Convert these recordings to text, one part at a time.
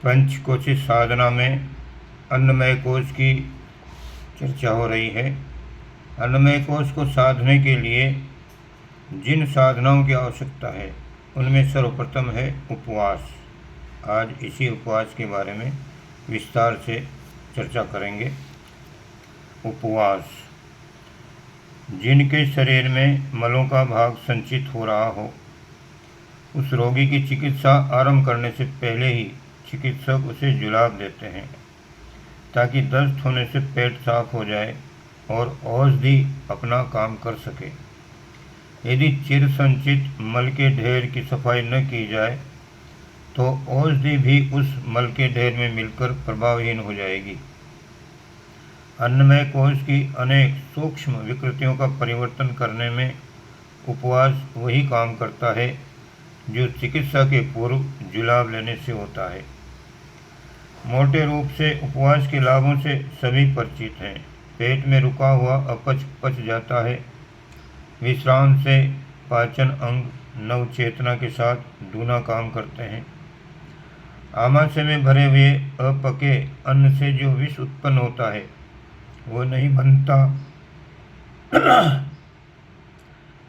पंचकोशी साधना में अन्नमय कोश की चर्चा हो रही है। अन्नमय कोश को साधने के लिए जिन साधनाओं की आवश्यकता है उनमें सर्वप्रथम है उपवास। आज इसी उपवास के बारे में विस्तार से चर्चा करेंगे। उपवास, जिनके शरीर में मलों का भाग संचित हो रहा हो, उस रोगी की चिकित्सा आरंभ करने से पहले ही चिकित्सक उसे जुलाब देते हैं ताकि दस्त होने से पेट साफ हो जाए और औषधि अपना काम कर सके। यदि चिर संचित मल के ढेर की सफाई न की जाए तो औषधि भी उस मल के ढेर में मिलकर प्रभावहीन हो जाएगी। अन्नमय कोश की अनेक सूक्ष्म विकृतियों का परिवर्तन करने में उपवास वही काम करता है जो चिकित्सा के पूर्व जुलाब लेने से होता है। मोटे रूप से उपवास के लाभों से सभी परिचित हैं। पेट में रुका हुआ अपच पच जाता है। विश्राम से पाचन अंग नवचेतना के साथ दूना काम करते हैं। आमाशय में भरे हुए अपके अन्न से जो विष उत्पन्न होता है वो नहीं बनता।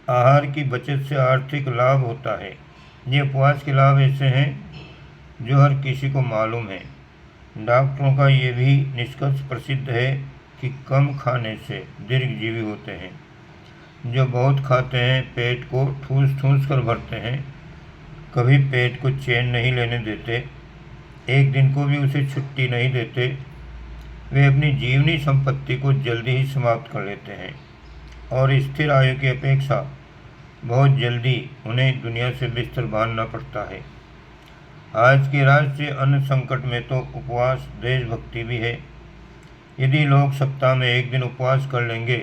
आहार की बचत से आर्थिक लाभ होता है। ये उपवास के लाभ ऐसे हैं जो हर किसी को मालूम है। डॉक्टरों का ये भी निष्कर्ष प्रसिद्ध है कि कम खाने से दीर्घजीवी होते हैं। जो बहुत खाते हैं पेट को ठूस ठूस कर भरते हैं, कभी पेट को चैन नहीं लेने देते, एक दिन को भी उसे छुट्टी नहीं देते। वे अपनी जीवनी संपत्ति को जल्दी ही समाप्त कर लेते हैं और स्थिर आयु की अपेक्षा बहुत जल्दी उन्हें दुनिया से बिस्तर बांधना पड़ता है। आज के राष्ट्रीय अन्न संकट में तो उपवास देशभक्ति भी है। यदि लोग सप्ताह में एक दिन उपवास कर लेंगे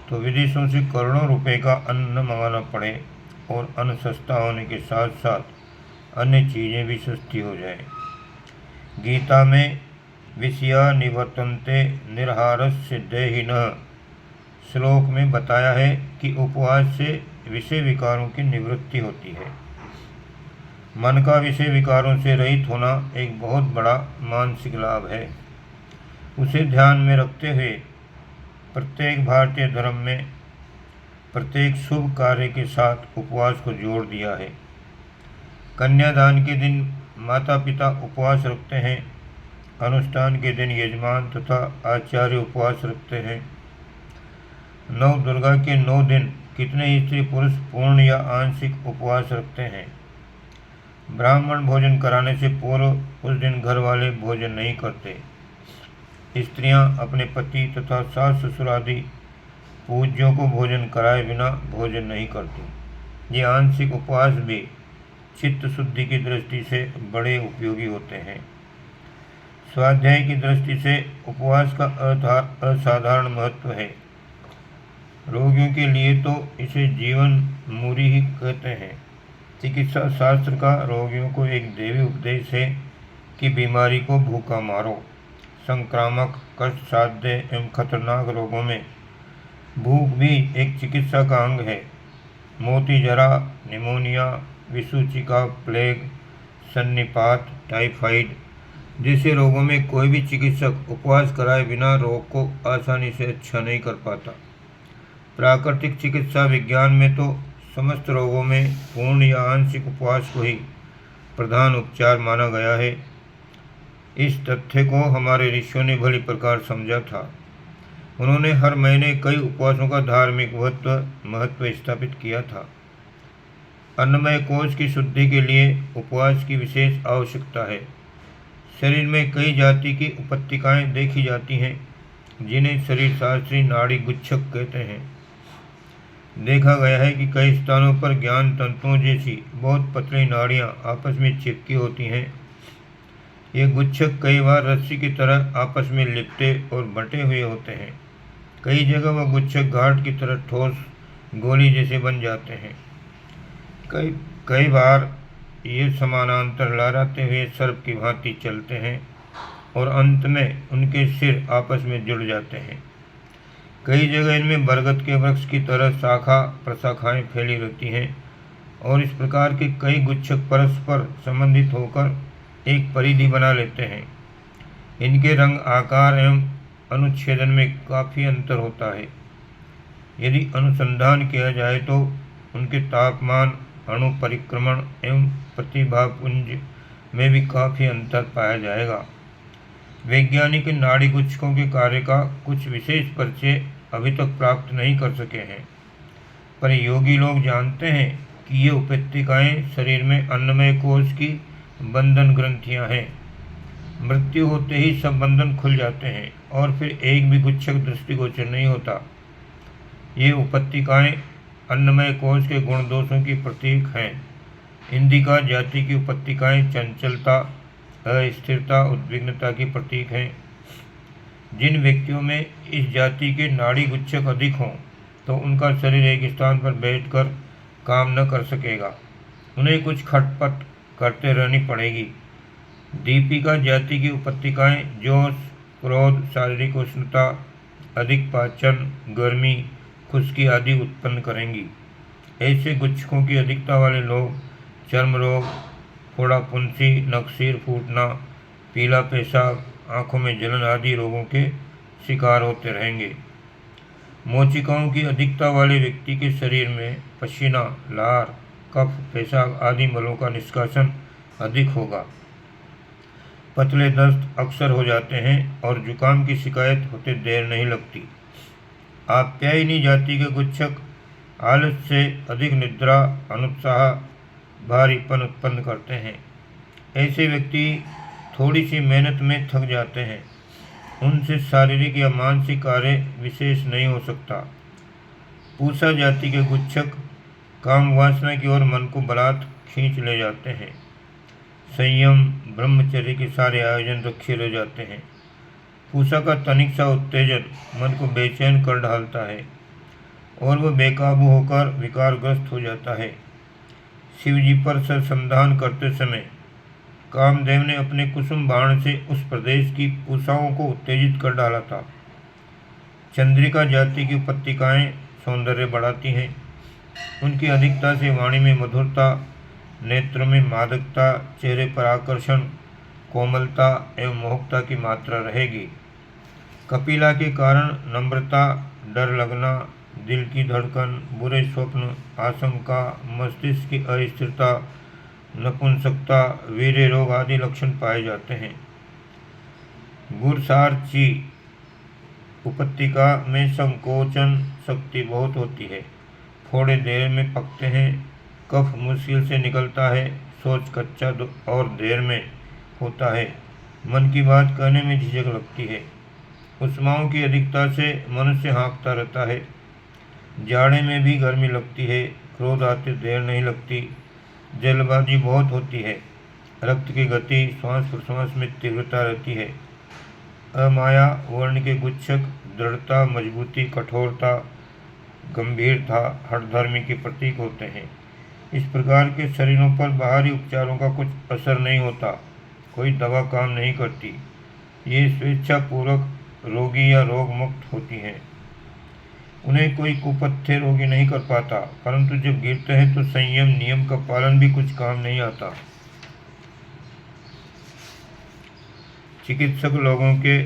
तो विदेशों से करोड़ों रुपए का अन्न मंगाना पड़े और अन्न सस्ता होने के साथ साथ अन्य चीज़ें भी सस्ती हो जाए। गीता में विषया निवर्तन्ते निर्हारस्य देहिनः श्लोक में बताया है कि उपवास से विषय विकारों की निवृत्ति होती है। मन का विषय विकारों से रहित होना एक बहुत बड़ा मानसिक लाभ है। उसे ध्यान में रखते हुए प्रत्येक भारतीय धर्म में प्रत्येक शुभ कार्य के साथ उपवास को जोड़ दिया है। कन्यादान के दिन माता पिता उपवास रखते हैं। अनुष्ठान के दिन यजमान तथा आचार्य उपवास रखते हैं। नव दुर्गा के 9 दिन कितने स्त्री पुरुष पूर्ण या आंशिक उपवास रखते हैं। ब्राह्मण भोजन कराने से पूर्व उस दिन घर वाले भोजन नहीं करते। स्त्रियां अपने पति तथा सास ससुर आदि पूज्यों को भोजन कराए बिना भोजन नहीं करती। ये आंशिक उपवास भी चित्त शुद्धि की दृष्टि से बड़े उपयोगी होते हैं। स्वाध्याय की दृष्टि से उपवास का असाधारण महत्व है। रोगियों के लिए तो इसे जीवन मूरी ही कहते हैं। चिकित्सा शास्त्र का रोगियों को एक देवी उपदेश है कि बीमारी को भूखा मारो। संक्रामक, कष्ट साध्य एवं खतरनाक रोगों में भूख भी एक चिकित्सा का अंग है। मोती जरा, निमोनिया, विसूचिका, प्लेग, सन्निपात, टाइफाइड जैसे रोगों में कोई भी चिकित्सक उपवास कराए बिना रोग को आसानी से अच्छा नहीं कर पाता। प्राकृतिक चिकित्सा विज्ञान में तो समस्त रोगों में पूर्ण या आंशिक उपवास को ही प्रधान उपचार माना गया है। इस तथ्य को हमारे ऋषियों ने भली प्रकार समझा था। उन्होंने हर महीने कई उपवासों का धार्मिक महत्व स्थापित किया था। अन्नमय कोश की शुद्धि के लिए उपवास की विशेष आवश्यकता है। शरीर में कई जाति की उपत्तिकाएँ देखी जाती हैं जिन्हें शरीर शास्त्री नाड़ी गुच्छक कहते हैं। देखा गया है कि कई स्थानों पर ज्ञान तंतुओं जैसी बहुत पतली नाड़ियाँ आपस में चिपकी होती हैं। ये गुच्छक कई बार रस्सी की तरह आपस में लिपटे और बंटे हुए होते हैं। कई जगह वह गुच्छक गांठ की तरह ठोस गोली जैसे बन जाते हैं। कई बार ये समानांतर लहराते हुए सर्प की भांति चलते हैं और अंत में उनके सिर आपस में जुड़ जाते हैं। कई जगह इनमें बरगद के वृक्ष की तरह शाखा प्रशाखाएं फैली रहती हैं और इस प्रकार के कई गुच्छक परस्पर संबंधित होकर एक परिधि बना लेते हैं। इनके रंग, आकार एवं अनुच्छेदन में काफ़ी अंतर होता है। यदि अनुसंधान किया जाए तो उनके तापमान, अणु परिक्रमण एवं प्रतिभापुंज में भी काफ़ी अंतर पाया जाएगा। वैज्ञानिक नाड़ी गुच्छकों के कार्य का कुछ विशेष परिचय अभी तक प्राप्त नहीं कर सके हैं, पर योगी लोग जानते हैं कि ये उपत्यकाएं शरीर में अन्नमय कोश की बंधन ग्रंथियां हैं। मृत्यु होते ही सब बंधन खुल जाते हैं और फिर एक भी गुच्छक दृष्टिगोचर नहीं होता। ये उपत्यकाएं अन्नमय कोश के गुण दोषों की प्रतीक हैं। इंदिका जाति की उपत्यकाएं चंचलता, अस्थिरता, उद्विग्नता की प्रतीक हैं। जिन व्यक्तियों में इस जाति के नाड़ी गुच्छक अधिक हों तो उनका शरीर एक स्थान पर बैठकर काम न कर सकेगा, उन्हें कुछ खटपट करते रहनी पड़ेगी। दीपिका जाति की उपत्यकाएं जोश, क्रोध, शारीरिक उष्णता, अधिक पाचन, गर्मी, खुश्की आदि उत्पन्न करेंगी। ऐसे गुच्छकों की अधिकता वाले लोग चर्म रोग, फोड़ा फुंसी, नखसीर फूटना, पीला पेशाब, आँखों में जलन आदि रोगों के शिकार होते रहेंगे। मोचिकाओं की अधिकता वाले व्यक्ति के शरीर में पसीना, लार, कफ, पेशाब आदि मलों का निष्कासन अधिक होगा। पतले दस्त अक्सर हो जाते हैं और जुकाम की शिकायत होते देर नहीं लगती। आप्यायनी जाति के गुच्छक आलस से अधिक निद्रा, अनुत्साह, भारीपन उत्पन्न करते हैं। ऐसे व्यक्ति थोड़ी सी मेहनत में थक जाते हैं। उनसे शारीरिक या मानसिक कार्य विशेष नहीं हो सकता। पूषा जाति के गुच्छक काम वासना की ओर मन को बलात् खींच ले जाते हैं। संयम, ब्रह्मचर्य के सारे आयोजन रखे रह जाते हैं। पूषा का तनिक सा उत्तेजन मन को बेचैन कर डालता है और वह बेकाबू होकर विकारग्रस्त हो जाता है। शिव जी पर संधान करते समय कामदेव ने अपने कुसुम बाण से उस प्रदेश की पूषाओं को उत्तेजित कर डाला था। चंद्रिका जाति की उपत्यकाएं सौंदर्य बढ़ाती हैं। उनकी अधिकता से वाणी में मधुरता, नेत्रों में मादकता, चेहरे पर आकर्षण, कोमलता एवं मोहकता की मात्रा रहेगी। कपिला के कारण नम्रता, डर लगना, दिल की धड़कन, बुरे स्वप्न, आशंका, मस्तिष्क की अस्थिरता, नपुंसकता, वीर्य रोग आदि लक्षण पाए जाते हैं। गुरसारची उपत्यका में संकोचन शक्ति बहुत होती है। फोड़े देर में पकते हैं, कफ मुश्किल से निकलता है, सोच कच्चा और देर में होता है, मन की बात कहने में झिझक लगती है। उष्माओं की अधिकता से मनुष्य हाँफता रहता है। जाड़े में भी गर्मी लगती है, क्रोध आते देर नहीं लगती, जल्दबाजी बहुत होती है, रक्त की गति, श्वास प्रश्वास में तीव्रता रहती है। अमाया वर्ण के गुच्छक दृढ़ता, मजबूती, कठोरता, गंभीरता, हठधर्मी के प्रतीक होते हैं। इस प्रकार के शरीरों पर बाहरी उपचारों का कुछ असर नहीं होता, कोई दवा काम नहीं करती। ये स्वेच्छापूर्वक रोगी या रोग मुक्त होती हैं। उन्हें कोई कुपथ्य रोगी नहीं कर पाता, परंतु जब गिरते हैं तो संयम नियम का पालन भी कुछ काम नहीं आता। चिकित्सक लोगों के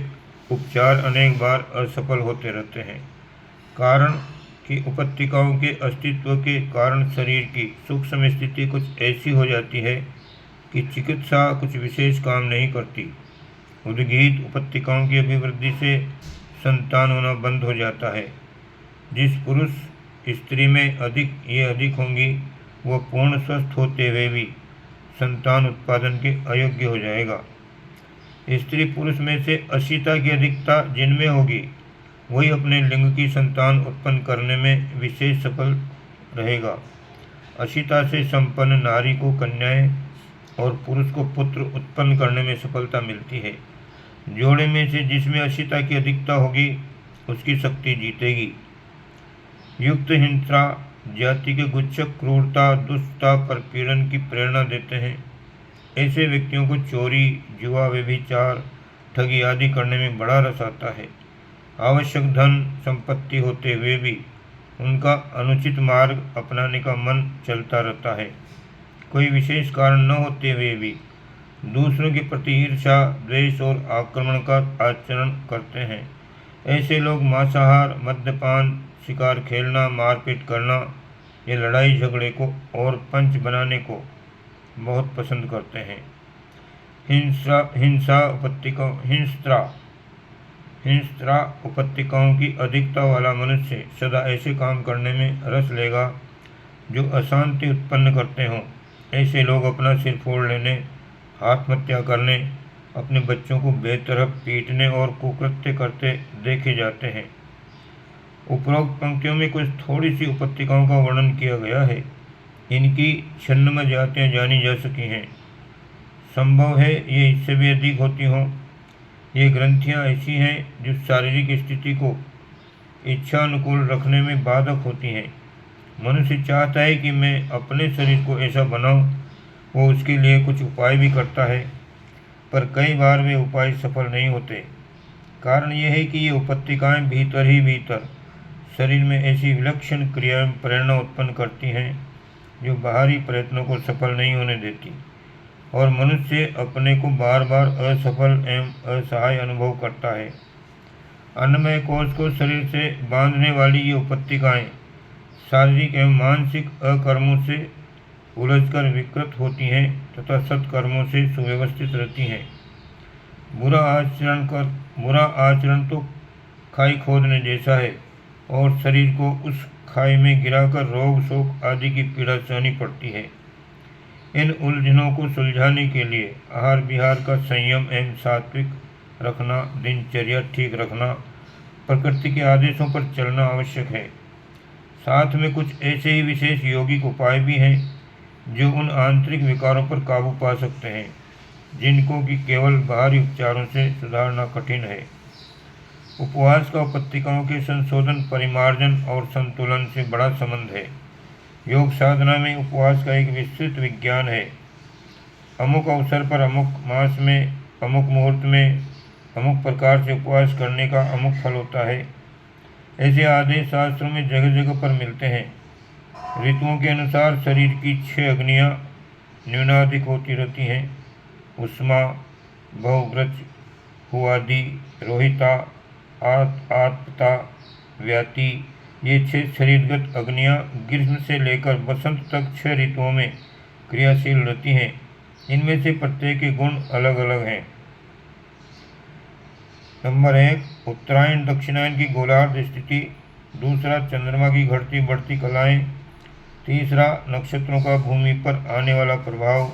उपचार अनेक बार असफल होते रहते हैं। कारण कि उपत्यकाओं के अस्तित्व के कारण शरीर की सूक्ष्म स्थिति कुछ ऐसी हो जाती है कि चिकित्सा कुछ विशेष काम नहीं करती। उद्गीत उपत्यकाओं की अभिवृद्धि से संतान होना बंद हो जाता है। जिस पुरुष स्त्री में अधिक होंगी वह पूर्ण स्वस्थ होते हुए भी संतान उत्पादन के अयोग्य हो जाएगा। स्त्री पुरुष में से अशिता की अधिकता जिनमें होगी वही अपने लिंग की संतान उत्पन्न करने में विशेष सफल रहेगा। अशिता से संपन्न नारी को कन्याएं और पुरुष को पुत्र उत्पन्न करने में सफलता मिलती है। जोड़े में से जिसमें अशिता की अधिकता होगी उसकी शक्ति जीतेगी। युक्त हिंसा जाति के गुच्छक क्रूरता, दुष्टता पर पीड़न की प्रेरणा देते हैं। ऐसे व्यक्तियों को चोरी, जुआ, व्यभिचार, ठगी आदि करने में बड़ा रस आता है। आवश्यक धन संपत्ति होते हुए भी उनका अनुचित मार्ग अपनाने का मन चलता रहता है। कोई विशेष कारण न होते हुए भी दूसरों के प्रति ईर्ष्या, द्वेष और आक्रमण का आचरण करते हैं। ऐसे लोग मांसाहार, मद्यपान, शिकार खेलना, मारपीट करना या लड़ाई झगड़े को और पंच बनाने को बहुत पसंद करते हैं। हिंस्रा उपत्यकाओं की अधिकता वाला मनुष्य सदा ऐसे काम करने में रस लेगा जो अशांति उत्पन्न करते हों। ऐसे लोग अपना सिर फोड़ लेने, आत्महत्या करने, अपने बच्चों को बेतरफ पीटने और कुकृत्य करते देखे जाते हैं। उपरोक्त पंक्तियों में कुछ थोड़ी सी उपत्यकाओं का वर्णन किया गया है। इनकी 96 जातियाँ जानी जा सकी हैं। संभव है ये इससे भी अधिक होती हों। ये ग्रंथियाँ ऐसी हैं जो शारीरिक स्थिति को इच्छानुकूल रखने में बाधक होती हैं। मनुष्य चाहता है कि मैं अपने शरीर को ऐसा बनाऊं। वो उसके लिए कुछ उपाय भी करता है, पर कई बार वे उपाय सफल नहीं होते। कारण यह है कि ये उपत्यकाएं भीतर ही भीतर शरीर में ऐसी विलक्षण क्रिया प्रेरणा उत्पन्न करती हैं जो बाहरी प्रयत्नों को सफल नहीं होने देती, और मनुष्य अपने को बार बार असफल एवं असहाय अनुभव करता है। अन्नमय कोश को शरीर से बांधने वाली ये उपत्यकाएं शारीरिक एवं मानसिक अकर्मों से उलझकर विकृत होती हैं तथा सत्कर्मों से सुव्यवस्थित रहती हैं। बुरा आचरण तो खाई खोदने जैसा है और शरीर को उस खाई में गिराकर रोग शोक आदि की पीड़ा सहनी पड़ती है। इन उलझनों को सुलझाने के लिए आहार विहार का संयम एवं सात्विक रखना, दिनचर्या ठीक रखना, प्रकृति के आदेशों पर चलना आवश्यक है। साथ में कुछ ऐसे ही विशेष यौगिक उपाय भी हैं जो उन आंतरिक विकारों पर काबू पा सकते हैं जिनको कि केवल बाहरी उपचारों से सुधारना कठिन है। उपवास का उपत्यकाओं के संशोधन, परिमार्जन और संतुलन से बड़ा संबंध है। योग साधना में उपवास का एक विस्तृत विज्ञान है। अमुक अवसर पर, अमुक मास में, अमुक मुहूर्त में अमुक प्रकार से उपवास करने का अमुक फल होता है। ऐसे आदेश शास्त्रों में जगह जगह पर मिलते हैं। ऋतुओं के अनुसार शरीर की 6 अग्नियाँ न्यूनाधिक होती रहती हैं। उष्मा, बहुव्रज, हुआदी, रोहिता, आत्पता, व्याति, ये 6 शरीरगत अग्नियाँ ग्रीष्म से लेकर बसंत तक 6 ऋतुओं में क्रियाशील रहती हैं। इनमें से प्रत्येक के गुण अलग अलग हैं। नंबर 1, उत्तरायण दक्षिणायन की गोलार्ध स्थिति। दूसरा, चंद्रमा की घटती बढ़ती कलाएँ। तीसरा, नक्षत्रों का भूमि पर आने वाला प्रभाव।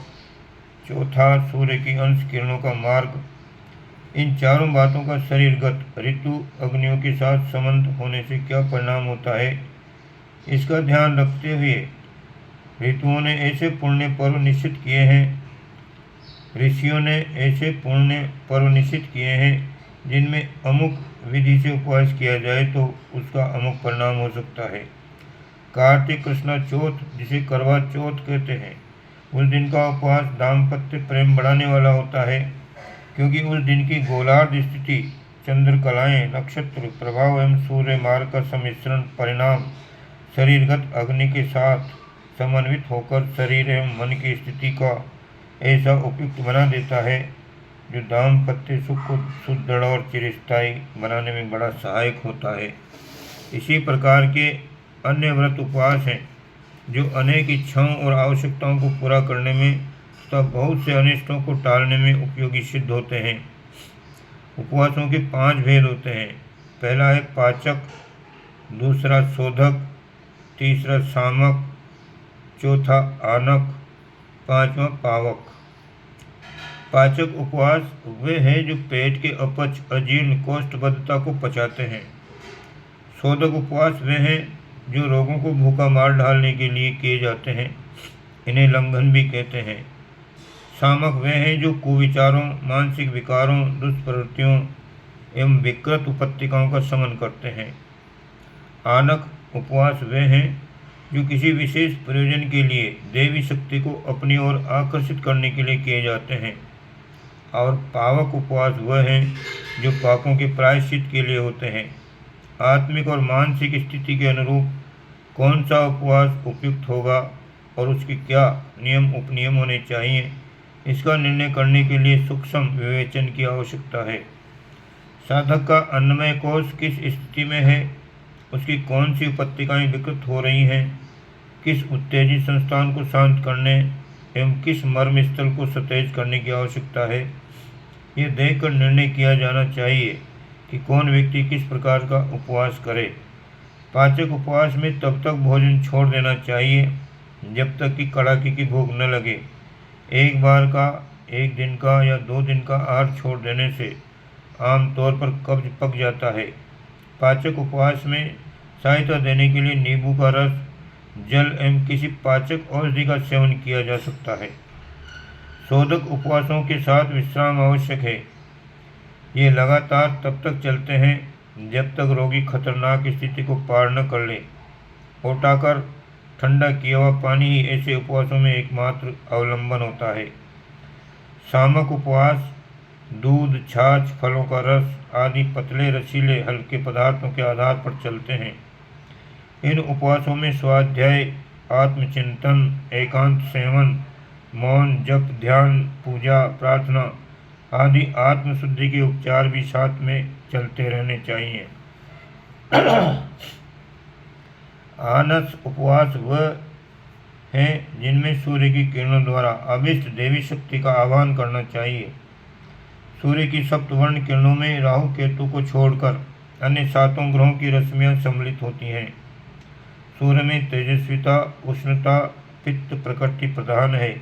चौथा, सूर्य की अंश किरणों का मार्ग। इन चारों बातों का शरीरगत ऋतु अग्नियों के साथ संबंध होने से क्या परिणाम होता है, इसका ध्यान रखते हुए ऋतुओं ने ऐसे पुण्य पर्व निश्चित किए हैं, ऋषियों ने ऐसे पुण्य पर्व निश्चित किए हैं जिनमें अमुक विधि से उपवास किया जाए तो उसका अमुक परिणाम हो सकता है। कार्तिक कृष्णा चौथ, जिसे करवा चौथ कहते हैं, उस दिन का उपवास दाम्पत्य प्रेम बढ़ाने वाला होता है, क्योंकि उस दिन की गोलार्ध स्थिति, चंद्र कलाएँ, नक्षत्र प्रभाव एवं सूर्य मार्ग का सम्मिश्रण परिणाम शरीरगत अग्नि के साथ समन्वित होकर शरीर एवं मन की स्थिति का ऐसा उपयुक्त बना देता है जो दाम्पत्य सुख को सुदृढ़ और चिरस्थायी बनाने में बड़ा सहायक होता है। इसी प्रकार के अन्य व्रत उपवास हैं जो अनेक इच्छाओं और आवश्यकताओं को पूरा करने में तथा बहुत से अनिष्टों को टालने में उपयोगी सिद्ध होते हैं। उपवासों के 5 भेद होते हैं। पहला है पाचक, दूसरा शोधक, तीसरा सामक, चौथा आनक, 5वां पावक। पाचक उपवास वे हैं जो पेट के अपच, अजीर्ण, कोष्ठबद्धता को पचाते हैं। शोधक उपवास वे हैं जो रोगों को भूखा मार डालने के लिए किए जाते हैं। इन्हें लंघन भी कहते हैं। सामक वे हैं जो कुविचारों, मानसिक विकारों, दुष्प्रवृत्तियों एवं विकृत उपत्यकाओं का शमन करते हैं। आनक उपवास वे हैं जो किसी विशेष प्रयोजन के लिए देवी शक्ति को अपनी ओर आकर्षित करने के लिए किए जाते हैं। और पावक उपवास वह हैं जो पापों के प्रायश्चित के लिए होते हैं। आत्मिक और मानसिक स्थिति के अनुरूप कौन सा उपवास उपयुक्त होगा और उसके क्या नियम उपनियम होने चाहिए, इसका निर्णय करने के लिए सूक्ष्म विवेचन की आवश्यकता है। साधक का अन्नमय कोश किस स्थिति में है, उसकी कौन सी उपत्तिकाएँ विकृत हो रही हैं, किस उत्तेजित संस्थान को शांत करने एवं किस मर्म स्थल को सतेज करने की आवश्यकता है, ये देखकर निर्णय किया जाना चाहिए कि कौन व्यक्ति किस प्रकार का उपवास करे। पाचक उपवास में तब तक भोजन छोड़ देना चाहिए जब तक कि कड़ाके की भूख न लगे। एक बार का, एक दिन का या 2 दिन का आहार छोड़ देने से आमतौर पर कब्ज पक जाता है। पाचक उपवास में सहायता देने के लिए नींबू का रस, जल एवं किसी पाचक औषधि का सेवन किया जा सकता है। शोधक उपवासों के साथ विश्राम आवश्यक है। ये लगातार तब तक चलते हैं जब तक रोगी खतरनाक स्थिति को पार न कर ले। उठाकर ठंडा किया हुआ पानी ही ऐसे उपवासों में एकमात्र अवलंबन होता है। शामक उपवास दूध, छाछ, फलों का रस आदि पतले रसीले हल्के पदार्थों के आधार पर चलते हैं। इन उपवासों में स्वाध्याय, आत्मचिंतन, एकांत सेवन, मौन, जप, ध्यान, पूजा, प्रार्थना आदि आत्मशुद्धि के उपचार भी साथ में चलते रहने चाहिए। आनस उपवास वह हैं जिनमें सूर्य की किरणों द्वारा अभिष्ट देवी शक्ति का आह्वान करना चाहिए। सूर्य की सप्तवर्ण किरणों में राहु केतु को छोड़कर अन्य 7 ग्रहों की रश्मियाँ सम्मिलित होती हैं। सूर्य में तेजस्विता, उष्णता, पित्त प्रकृति प्रधान है।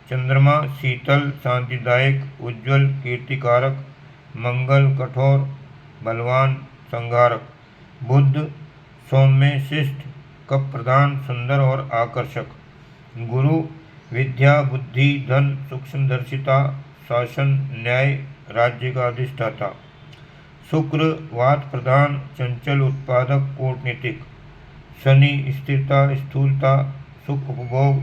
चंद्रमा शीतल, शांतिदायक, उज्ज्वल, कीर्तिकारक, मंगल कठोर, बलवान, संहारक। बुध सौम्य, शिष्ट, कप प्रधान, सुंदर और आकर्षक। गुरु विद्या, बुद्धि, धन, सूक्ष्मदर्शिता, शासन, न्याय, राज्य का अधिष्ठाता। शुक्र वात प्रधान, चंचल, उत्पादक, कूटनीतिक। शनि स्थिरता, स्थूलता, सुख उपभोग,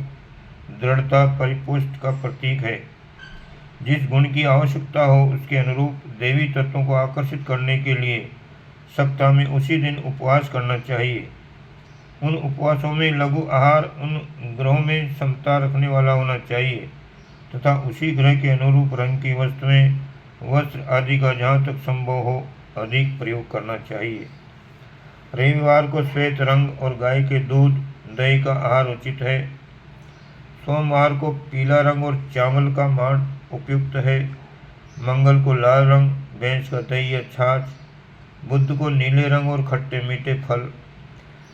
दृढ़ता, परिपुष्ट का प्रतीक है। जिस गुण की आवश्यकता हो उसके अनुरूप देवी तत्वों को आकर्षित करने के लिए सप्ताह में उसी दिन उपवास करना चाहिए। उन उपवासों में लघु आहार उन ग्रहों में समता रखने वाला होना चाहिए तथा उसी ग्रह के अनुरूप रंग की वस्तुएं, वस्त्र आदि का जहाँ तक संभव हो अधिक प्रयोग करना चाहिए। रविवार को श्वेत रंग और गाय के दूध, दही का आहार उचित है। सोमवार को पीला रंग और चावल का मांड उपयुक्त है। मंगल को लाल रंग, भैंस का दही या छाछ। बुध को नीले रंग और खट्टे मीठे फल।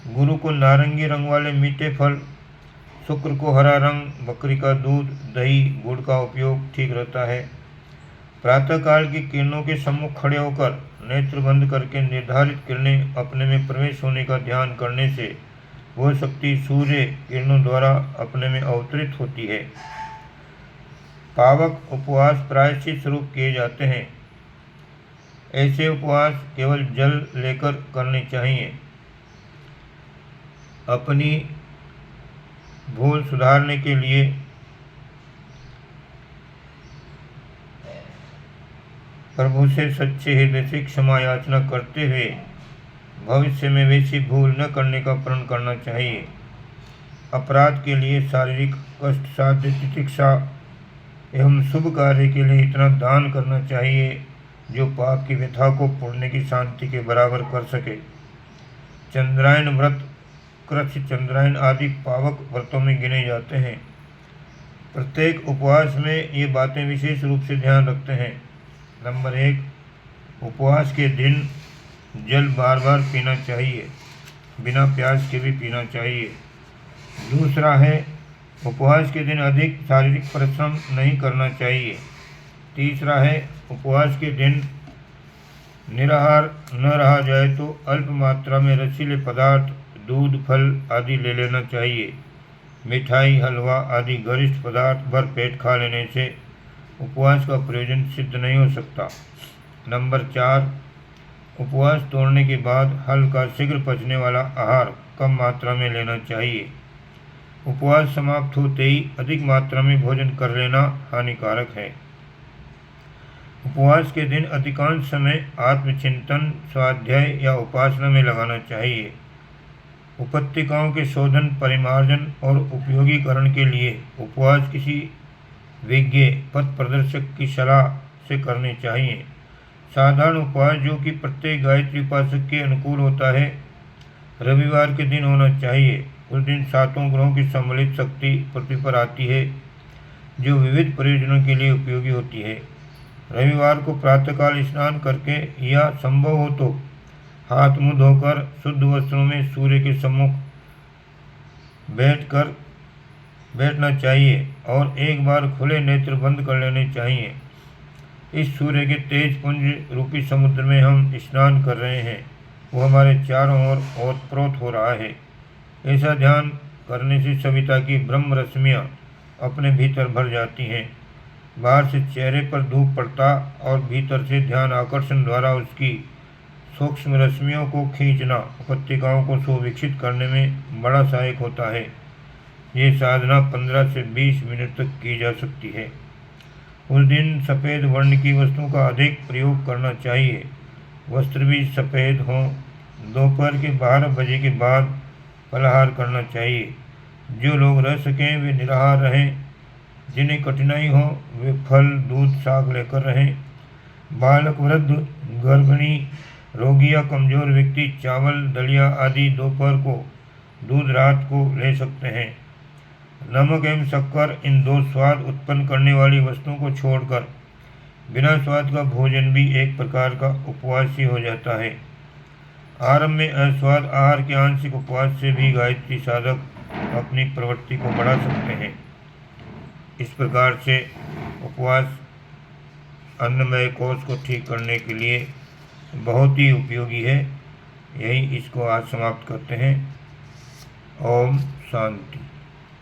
गुरु को नारंगी रंग वाले मीठे फल। शुक्र को हरा रंग, बकरी का दूध, दही, गुड़ का उपयोग ठीक रहता है। प्रातःकाल की किरणों के सम्मुख खड़े होकर नेत्र बंद करके निर्धारित किरणें अपने में प्रवेश होने का ध्यान करने से वह शक्ति सूर्य किरणों द्वारा अपने में अवतरित होती है। पावक उपवास प्रायश्चित स्वरूप किए जाते हैं। ऐसे उपवास केवल जल लेकर करने चाहिए। अपनी भूल सुधारने के लिए प्रभु से सच्चे हृदय से क्षमा याचना करते हुए भविष्य में वैसी भूल न करने का प्रण करना चाहिए। अपराध के लिए शारीरिक कष्ट साध्य तितिक्षा एवं शुभ कार्य के लिए इतना दान करना चाहिए जो पाप की व्यथा को पुण्य की शांति के बराबर कर सके। चंद्रायन व्रत, कृच्छ चंद्रायन आदि पावक व्रतों में गिने जाते हैं। प्रत्येक उपवास में ये बातें विशेष रूप से ध्यान रखते हैं। नंबर 1, उपवास के दिन जल बार बार पीना चाहिए, बिना प्यास के भी पीना चाहिए। दूसरा है, उपवास के दिन अधिक शारीरिक परिश्रम नहीं करना चाहिए। तीसरा है, उपवास के दिन निराहार न रहा जाए तो अल्प मात्रा में रसीले पदार्थ, दूध, फल आदि ले लेना चाहिए। मिठाई, हलवा आदि गरिष्ठ पदार्थ भर पेट खा लेने से उपवास का प्रयोजन सिद्ध नहीं हो सकता। नंबर 4, उपवास तोड़ने के बाद हल्का शीघ्र पचने वाला आहार कम मात्रा में लेना चाहिए। उपवास समाप्त होते ही अधिक मात्रा में भोजन कर लेना हानिकारक है। उपवास के दिन अधिकांश समय आत्मचिंतन, स्वाध्याय या उपासना में लगाना चाहिए। उपत्तिकाओं के शोधन, परिमार्जन और उपयोगीकरण के लिए उपवास किसी विज्ञ पथ प्रदर्शक की सलाह से करने चाहिए। साधारण उपवास जो कि प्रत्येक गायत्री उपासक के अनुकूल होता है रविवार के दिन होना चाहिए। उस दिन सातों ग्रहों की सम्मिलित शक्ति पृथ्वी पर आती है जो विविध प्रयोजनों के लिए उपयोगी होती है। रविवार को प्रातःकाल स्नान करके या संभव हो तो हाथ मुंह धोकर शुद्ध वस्त्रों में सूर्य के सम्मुख बैठना चाहिए और एक बार खुले नेत्र बंद कर लेने चाहिए। इस सूर्य के तेज पुंज रूपी समुद्र में हम स्नान कर रहे हैं, वो हमारे चारों ओर ओतप्रोत हो रहा है। ऐसा ध्यान करने से सविता की ब्रह्म रश्मियाँ अपने भीतर भर जाती हैं। बाहर से चेहरे पर धूप पड़ता और भीतर से ध्यान आकर्षण द्वारा उसकी सूक्ष्म रश्मियों को खींचना उपत्यकाओं को सुविकसित करने में बड़ा सहायक होता है। ये साधना 15 से 20 मिनट तक की जा सकती है। उस दिन सफ़ेद वर्ण की वस्तुओं का अधिक प्रयोग करना चाहिए। वस्त्र भी सफ़ेद हों। दोपहर के 12 बजे के बाद फलाहार करना चाहिए। जो लोग रह सकें वे निराहार रहें। जिन्हें कठिनाई हो वे फल दूध साग लेकर रहें। बालक वृद्ध गर्भिणी रोगी या कमज़ोर व्यक्ति चावल दलिया आदि दोपहर को दूध रात को ले सकते हैं। नमक एवं शक्कर इन दो स्वाद उत्पन्न करने वाली वस्तुओं को छोड़कर बिना स्वाद का भोजन भी एक प्रकार का उपवास ही हो जाता है। आरंभ में अस्वाद आहार के आंशिक उपवास से भी गायत्री साधक अपनी प्रवृत्ति को बढ़ा सकते हैं। इस प्रकार से उपवास अन्नमय कोश को ठीक करने के लिए बहुत ही उपयोगी है। यही इसको आज समाप्त करते हैं। ओम शांति।